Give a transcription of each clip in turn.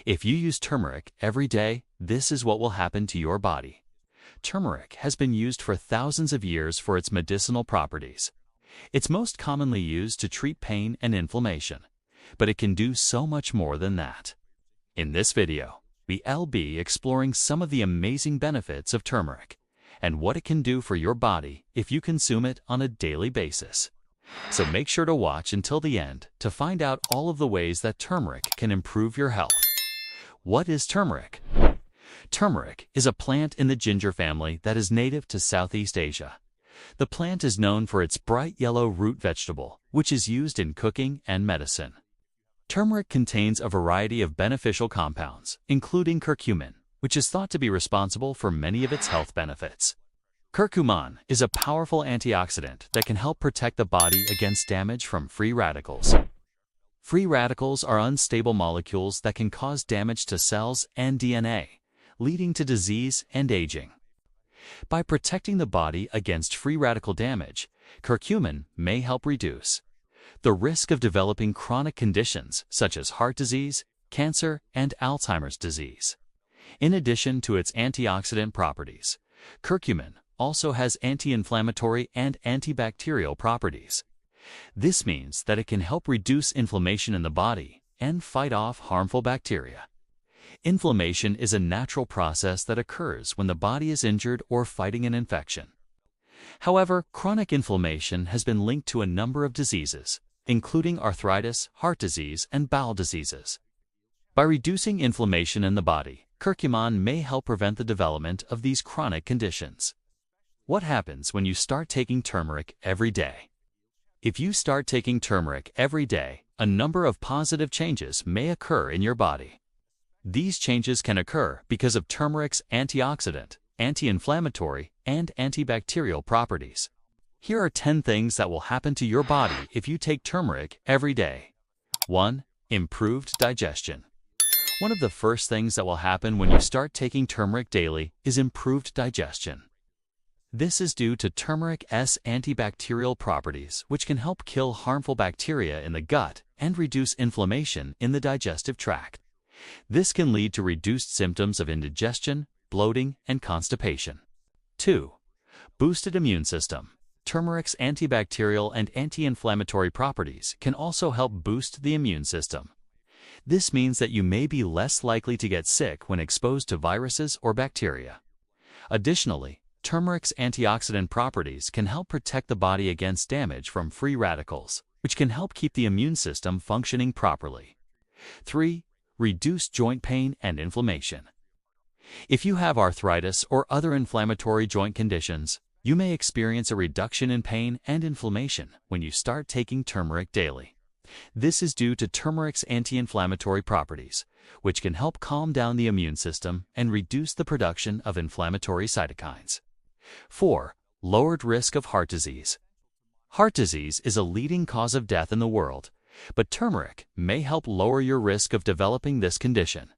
If you use turmeric every day, this is what will happen to your body. Turmeric has been used for thousands of years for its medicinal properties. It's most commonly used to treat pain and inflammation, but it can do so much more than that. In this video, we'll be exploring some of the amazing benefits of turmeric and what it can do for your body if you consume it on a daily basis. So make sure to watch until the end to find out all of the ways that turmeric can improve your health. What is turmeric? Turmeric is a plant in the ginger family that is native to Southeast Asia. The plant is known for its bright yellow root vegetable, which is used in cooking and medicine. Turmeric contains a variety of beneficial compounds, including curcumin, which is thought to be responsible for many of its health benefits. Curcumin is a powerful antioxidant that can help protect the body against damage from free radicals. Free radicals are unstable molecules that can cause damage to cells and DNA, leading to disease and aging. By protecting the body against free radical damage, curcumin may help reduce the risk of developing chronic conditions such as heart disease, cancer, and Alzheimer's disease. In addition to its antioxidant properties, curcumin also has anti-inflammatory and antibacterial properties. This means that it can help reduce inflammation in the body and fight off harmful bacteria. Inflammation is a natural process that occurs when the body is injured or fighting an infection. However, chronic inflammation has been linked to a number of diseases, including arthritis, heart disease, and bowel diseases. By reducing inflammation in the body, curcumin may help prevent the development of these chronic conditions. What happens when you start taking turmeric every day? If you start taking turmeric every day, a number of positive changes may occur in your body. These changes can occur because of turmeric's antioxidant, anti-inflammatory, and antibacterial properties. Here are 10 things that will happen to your body if you take turmeric every day. 1. Improved digestion. One of the first things that will happen when you start taking turmeric daily is improved digestion. This is due to turmeric's antibacterial properties, which can help kill harmful bacteria in the gut and reduce inflammation in the digestive tract. This can lead to reduced symptoms of indigestion, bloating, and constipation. 2. Boosted immune system. Turmeric's antibacterial and anti-inflammatory properties can also help boost the immune system. This means that you may be less likely to get sick when exposed to viruses or bacteria. Additionally, turmeric's antioxidant properties can help protect the body against damage from free radicals, which can help keep the immune system functioning properly. 3. Reduce joint pain and inflammation. If you have arthritis or other inflammatory joint conditions, you may experience a reduction in pain and inflammation when you start taking turmeric daily. This is due to turmeric's anti-inflammatory properties, which can help calm down the immune system and reduce the production of inflammatory cytokines. 4. Lowered risk of heart disease. Heart disease is a leading cause of death in the world, but turmeric may help lower your risk of developing this condition.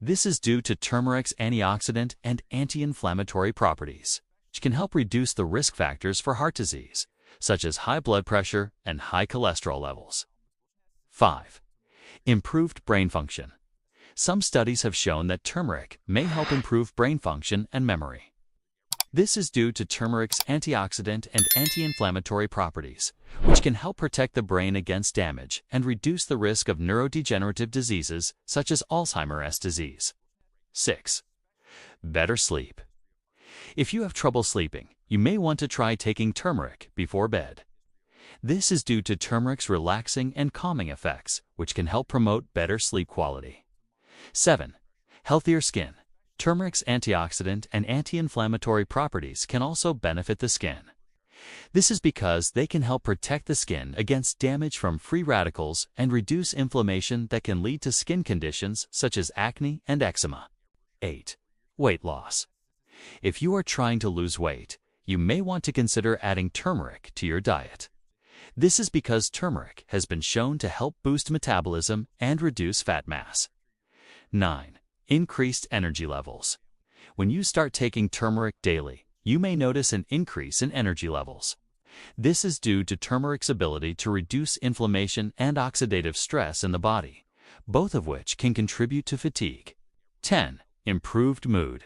This is due to turmeric's antioxidant and anti-inflammatory properties, which can help reduce the risk factors for heart disease, such as high blood pressure and high cholesterol levels. 5. Improved brain function. Some studies have shown that turmeric may help improve brain function and memory. This is due to turmeric's antioxidant and anti-inflammatory properties, which can help protect the brain against damage and reduce the risk of neurodegenerative diseases such as Alzheimer's disease. 6. Better sleep. If you have trouble sleeping, you may want to try taking turmeric before bed. This is due to turmeric's relaxing and calming effects, which can help promote better sleep quality. 7. Healthier skin. Turmeric's antioxidant and anti-inflammatory properties can also benefit the skin. This is because they can help protect the skin against damage from free radicals and reduce inflammation that can lead to skin conditions such as acne and eczema. 8. Weight loss. If you are trying to lose weight, you may want to consider adding turmeric to your diet. This is because turmeric has been shown to help boost metabolism and reduce fat mass. 9. Increased energy levels. When you start taking turmeric daily, you may notice an increase in energy levels. This is due to turmeric's ability to reduce inflammation and oxidative stress in the body, both of which can contribute to fatigue. 10. Improved mood.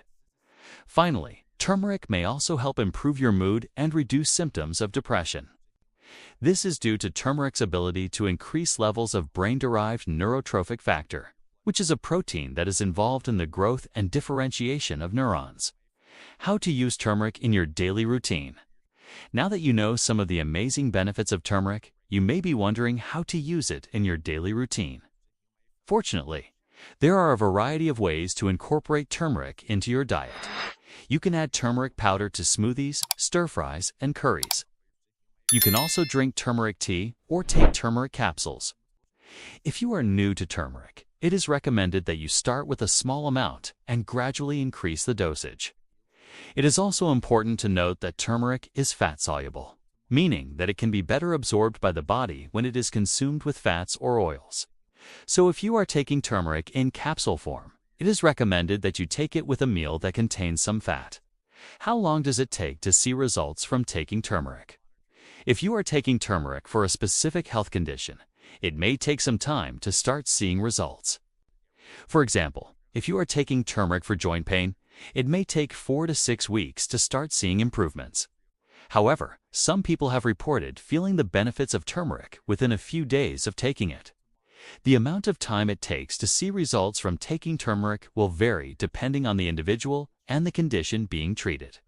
Finally, turmeric may also help improve your mood and reduce symptoms of depression. This is due to turmeric's ability to increase levels of brain-derived neurotrophic factor, which is a protein that is involved in the growth and differentiation of neurons. How to use turmeric in your daily routine. Now that you know some of the amazing benefits of turmeric, you may be wondering how to use it in your daily routine. Fortunately, there are a variety of ways to incorporate turmeric into your diet. You can add turmeric powder to smoothies, stir-fries, and curries. You can also drink turmeric tea or take turmeric capsules. If you are new to turmeric, it is recommended that you start with a small amount and gradually increase the dosage. It is also important to note that turmeric is fat-soluble, meaning that it can be better absorbed by the body when it is consumed with fats or oils. So if you are taking turmeric in capsule form, it is recommended that you take it with a meal that contains some fat. How long does it take to see results from taking turmeric? If you are taking turmeric for a specific health condition, it may take some time to start seeing results. For example, if you are taking turmeric for joint pain, it may take 4 to 6 weeks to start seeing improvements. However, some people have reported feeling the benefits of turmeric within a few days of taking it. The amount of time it takes to see results from taking turmeric will vary depending on the individual and the condition being treated.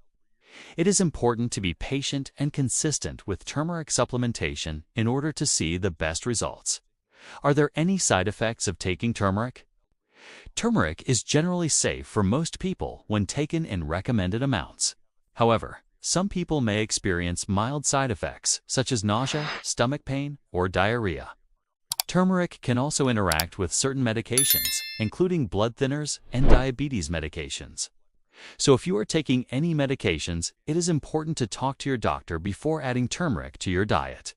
It is important to be patient and consistent with turmeric supplementation in order to see the best results. Are there any side effects of taking turmeric? Turmeric is generally safe for most people when taken in recommended amounts. However, some people may experience mild side effects such as nausea, stomach pain, or diarrhea. Turmeric can also interact with certain medications, including blood thinners and diabetes medications. So if you are taking any medications, it is important to talk to your doctor before adding turmeric to your diet.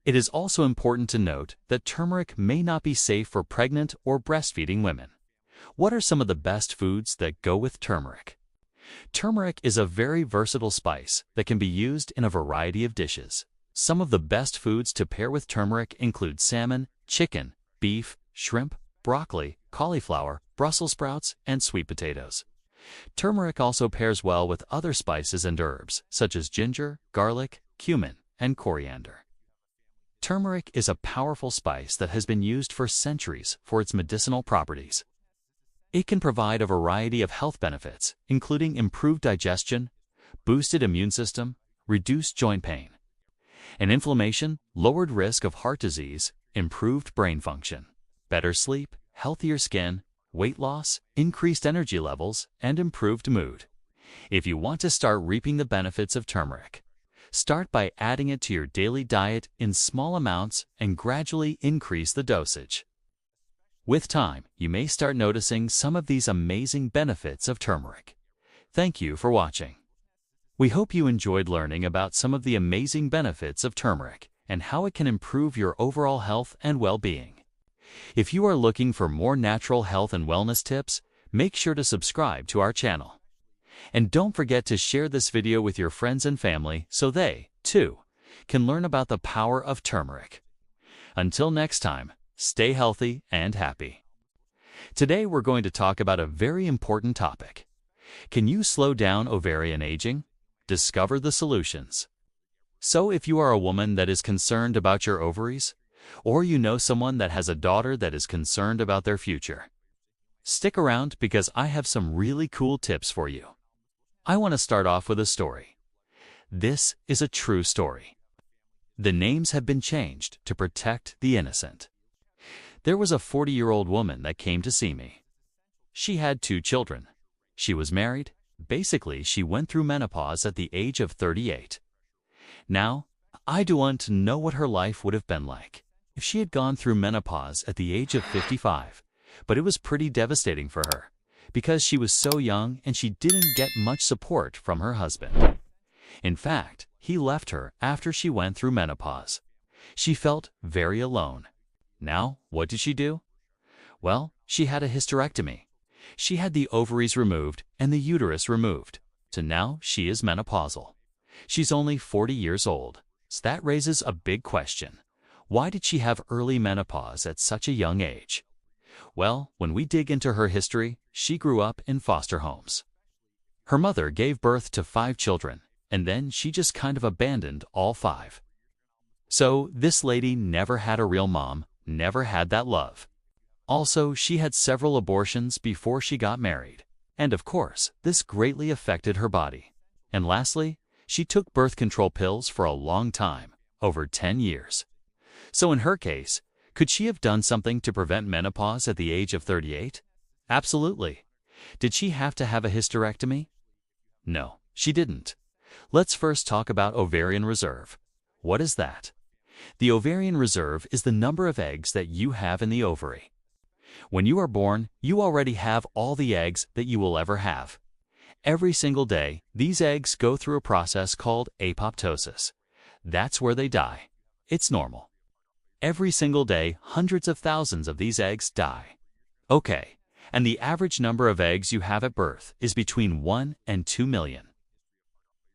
It is also important to note that turmeric may not be safe for pregnant or breastfeeding women. What are some of the best foods that go with turmeric? Turmeric is a very versatile spice that can be used in a variety of dishes. Some of the best foods to pair with turmeric include salmon, chicken, beef, shrimp, broccoli, cauliflower, Brussels sprouts, and sweet potatoes. Turmeric also pairs well with other spices and herbs, such as ginger, garlic, cumin, and coriander. Turmeric is a powerful spice that has been used for centuries for its medicinal properties. It can provide a variety of health benefits, including improved digestion, boosted immune system, reduced joint pain, and inflammation, lowered risk of heart disease, improved brain function, better sleep, healthier skin, weight loss, increased energy levels, and improved mood. If you want to start reaping the benefits of turmeric, start by adding it to your daily diet in small amounts and gradually increase the dosage. With time, you may start noticing some of these amazing benefits of turmeric. Thank you for watching. We hope you enjoyed learning about some of the amazing benefits of turmeric and how it can improve your overall health and well-being. If you are looking for more natural health and wellness tips, make sure to subscribe to our channel. And don't forget to share this video with your friends and family so they, too, can learn about the power of turmeric. Until next time, stay healthy and happy. Today we're going to talk about a very important topic. Can you slow down ovarian aging? Discover the solutions. So if you are a woman that is concerned about your ovaries, or you know someone that has a daughter that is concerned about their future, stick around because I have some really cool tips for you. I want to start off with a story. This is a true story. The names have been changed to protect the innocent. There was a 40-year-old woman that came to see me. She had 2 children. She was married. Basically, she went through menopause at the age of 38. Now, I do want to know what her life would have been like if she had gone through menopause at the age of 55, but it was pretty devastating for her because she was so young and she didn't get much support from her husband. In fact, he left her after she went through menopause. She felt very alone. Now, what did she do? Well, she had a hysterectomy. She had the ovaries removed and the uterus removed, so now she is menopausal. She's only 40 years old, so that raises a big question. Why did she have early menopause at such a young age? Well, when we dig into her history, she grew up in foster homes. Her mother gave birth to 5 children, and then she just kind of abandoned all 5. So this lady never had a real mom, never had that love. Also, she had several abortions before she got married. And of course, this greatly affected her body. And lastly, she took birth control pills for a long time, over 10 years. So in her case, could she have done something to prevent menopause at the age of 38? Absolutely. Did she have to have a hysterectomy? No, she didn't. Let's first talk about ovarian reserve. What is that? The ovarian reserve is the number of eggs that you have in the ovary. When you are born, you already have all the eggs that you will ever have. Every single day, these eggs go through a process called apoptosis. That's where they die. It's normal. Every single day, hundreds of thousands of these eggs die. Okay, and the average number of eggs you have at birth is between 1 and 2 million.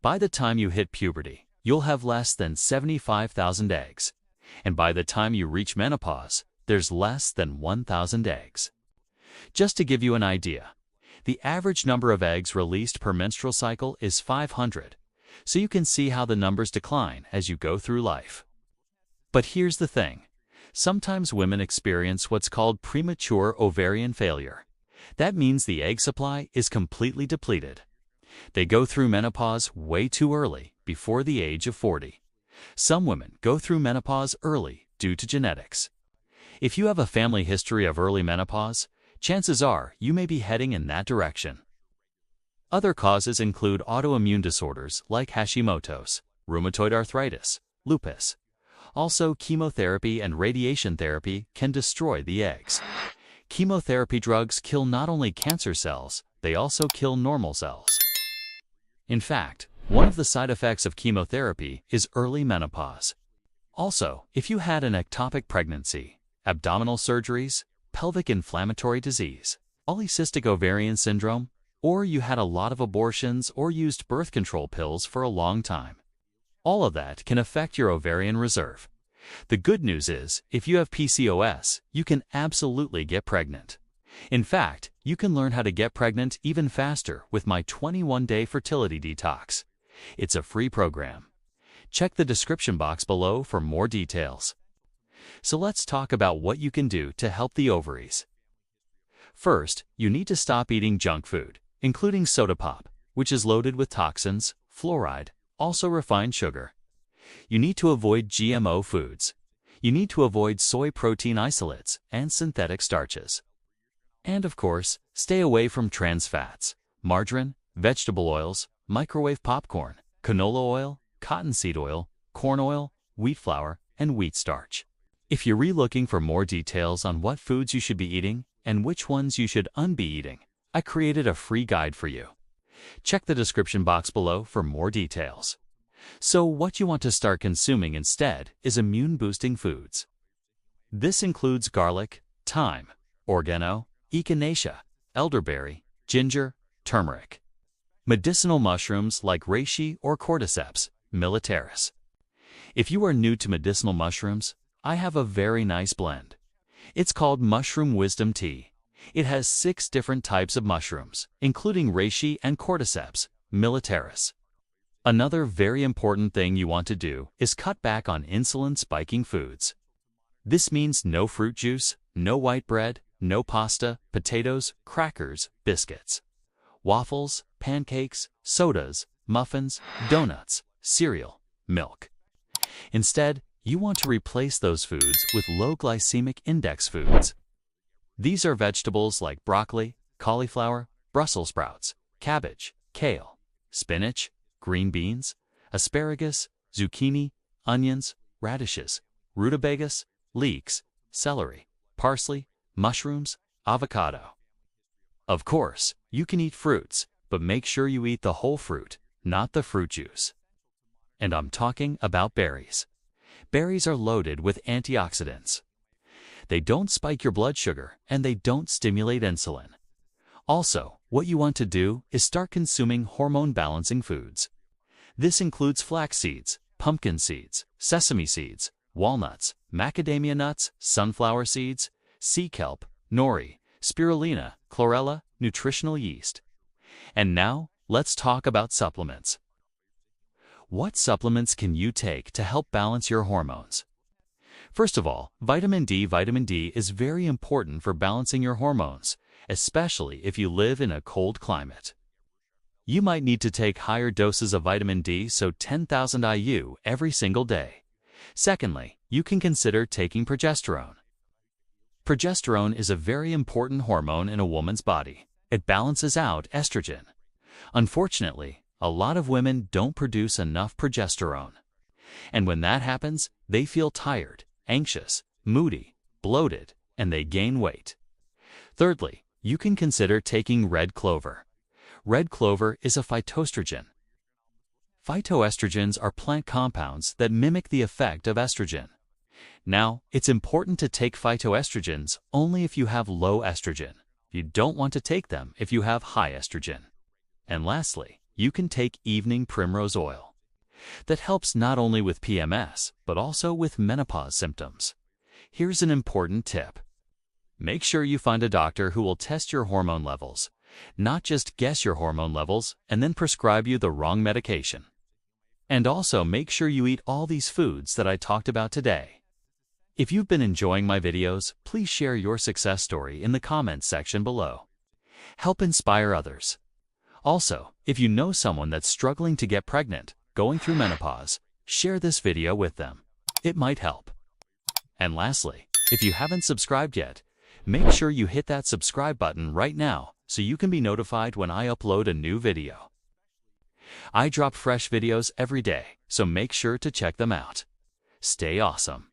By the time you hit puberty, you'll have less than 75,000 eggs. And by the time you reach menopause, there's less than 1,000 eggs. Just to give you an idea, the average number of eggs released per menstrual cycle is 500, so you can see how the numbers decline as you go through life. But here's the thing. Sometimes women experience what's called premature ovarian failure. That means the egg supply is completely depleted. They go through menopause way too early, before the age of 40. Some women go through menopause early due to genetics. If you have a family history of early menopause, chances are you may be heading in that direction. Other causes include autoimmune disorders like Hashimoto's, rheumatoid arthritis, lupus. Also, chemotherapy and radiation therapy can destroy the eggs. Chemotherapy drugs kill not only cancer cells, they also kill normal cells. In fact, one of the side effects of chemotherapy is early menopause. Also, if you had an ectopic pregnancy, abdominal surgeries, pelvic inflammatory disease, polycystic ovarian syndrome, or you had a lot of abortions or used birth control pills for a long time, all of that can affect your ovarian reserve. The good news is, if you have PCOS, you can absolutely get pregnant. In fact, you can learn how to get pregnant even faster with my 21-day fertility detox. It's a free program. Check the description box below for more details. So let's talk about what you can do to help the ovaries. First, you need to stop eating junk food, including soda pop, which is loaded with toxins, fluoride, also refined sugar. You need to avoid GMO foods. You need to avoid soy protein isolates and synthetic starches. And of course, stay away from trans fats, margarine, vegetable oils, microwave popcorn, canola oil, cottonseed oil, corn oil, wheat flour, and wheat starch. If you're looking for more details on what foods you should be eating and which ones you should unbe eating, I created a free guide for you. Check the description box below for more details. So what you want to start consuming instead is immune-boosting foods. This includes garlic, thyme, oregano, echinacea, elderberry, ginger, turmeric. Medicinal mushrooms like reishi or cordyceps militaris. If you are new to medicinal mushrooms, I have a very nice blend. It's called Mushroom Wisdom Tea. It has 6 different types of mushrooms, including reishi and cordyceps militaris. Another very important thing you want to do is cut back on insulin-spiking foods. This means no fruit juice, no white bread, no pasta, potatoes, crackers, biscuits, waffles, pancakes, sodas, muffins, donuts, cereal, milk. Instead, you want to replace those foods with low glycemic index foods. These are vegetables like broccoli, cauliflower, Brussels sprouts, cabbage, kale, spinach, green beans, asparagus, zucchini, onions, radishes, rutabagas, leeks, celery, parsley, mushrooms, avocado. Of course, you can eat fruits, but make sure you eat the whole fruit, not the fruit juice. And I'm talking about berries. Berries are loaded with antioxidants. They don't spike your blood sugar and they don't stimulate insulin. Also, what you want to do is start consuming hormone-balancing foods. This includes flax seeds, pumpkin seeds, sesame seeds, walnuts, macadamia nuts, sunflower seeds, sea kelp, nori, spirulina, chlorella, nutritional yeast. And now, let's talk about supplements. What supplements can you take to help balance your hormones? First of all, vitamin D. Vitamin D is very important for balancing your hormones, especially if you live in a cold climate. You might need to take higher doses of vitamin D, so 10,000 IU every single day. Secondly, you can consider taking progesterone. Progesterone is a very important hormone in a woman's body. It balances out estrogen. Unfortunately, a lot of women don't produce enough progesterone. And when that happens, they feel tired, anxious, moody, bloated, and they gain weight. Thirdly, you can consider taking red clover. Red clover is a phytoestrogen. Phytoestrogens are plant compounds that mimic the effect of estrogen. Now, it's important to take phytoestrogens only if you have low estrogen. You don't want to take them if you have high estrogen. And lastly, you can take evening primrose oil. That helps not only with PMS, but also with menopause symptoms. Here's an important tip. Make sure you find a doctor who will test your hormone levels, not just guess your hormone levels and then prescribe you the wrong medication. And also make sure you eat all these foods that I talked about today. If you've been enjoying my videos, please share your success story in the comments section below. Help inspire others. Also, if you know someone that's struggling to get pregnant, going through menopause, share this video with them. It might help. And lastly, if you haven't subscribed yet, make sure you hit that subscribe button right now so you can be notified when I upload a new video. I drop fresh videos every day, so make sure to check them out. Stay awesome.